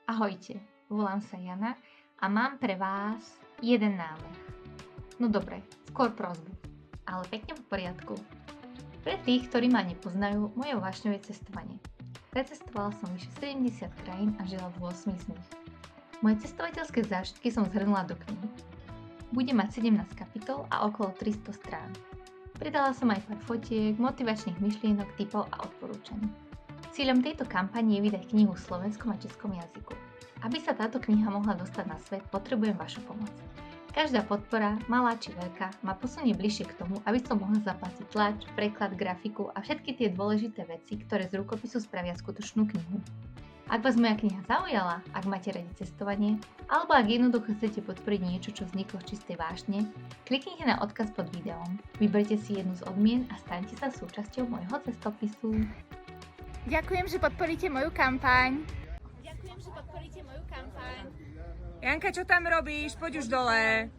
Ahojte, volám sa Jana a mám pre vás jeden návrh. No dobre, skôr prosbu, ale pekne v poriadku. Pre tých, ktorí ma nepoznajú, moje vášňou je cestovanie. Precestovala som vyše 70 krajín a žila v 8 z nich. Moje cestovateľské zážitky som zhrnula do knihy. Bude mať 17 kapitol a okolo 300 strán. Pridala som aj pár fotiek, motivačných myšlienok, tipov a odporúčaní. Cieľom tejto kampane je vydať knihu v slovenskom a českom jazyku. Aby sa táto kniha mohla dostať na svet, potrebujem vašu pomoc. Každá podpora, malá či veľká, ma posunie bližšie k tomu, aby som mohla zaplatiť tlač, preklad, grafiku a všetky tie dôležité veci, ktoré z rukopisu spravia skutočnú knihu. Ak vás moja kniha zaujala, ak máte radi cestovanie, alebo ak jednoducho chcete podporiť niečo, čo vzniklo z čistej vášne, kliknite na odkaz pod videom, vyberte si jednu z odmien a staňte sa súčasťou môjho cestopisu. Ďakujem, že podporíte moju kampaň. Janka, čo tam robíš? Poď už dole.